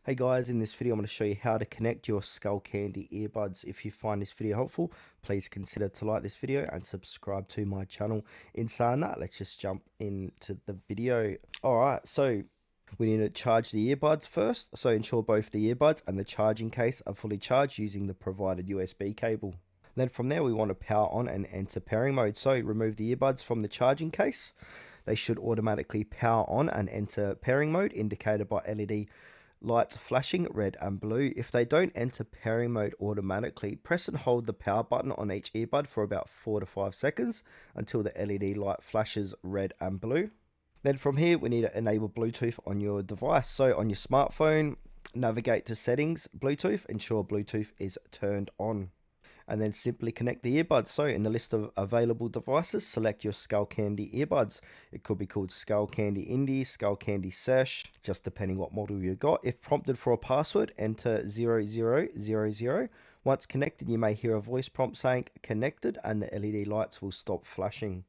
Hey guys, in this video I'm going to show you how to connect your Skullcandy earbuds. If you find this video helpful, please consider to like this video and subscribe to my channel. In saying that, let's just jump into the video. Alright, so we need to charge the earbuds first. So ensure both the earbuds and the charging case are fully charged using the provided USB cable. Then from there we want to power on and enter pairing mode. So remove the earbuds from the charging case. They should automatically power on and enter pairing mode indicated by LED lights flashing red and blue. If they don't enter pairing mode automatically, press and hold the power button on each earbud for about 4 to 5 seconds until the LED light flashes red and blue. Then from here we need to enable Bluetooth on your device. So on your smartphone, navigate to settings, Bluetooth, ensure Bluetooth is turned on, and then simply connect the earbuds. So in the list of available devices, select your Skullcandy earbuds. It could be called Skullcandy Indie, Skullcandy Sesh, just depending what model you got. If prompted for a password, enter 0000. Once connected, you may hear a voice prompt saying connected and the LED lights will stop flashing.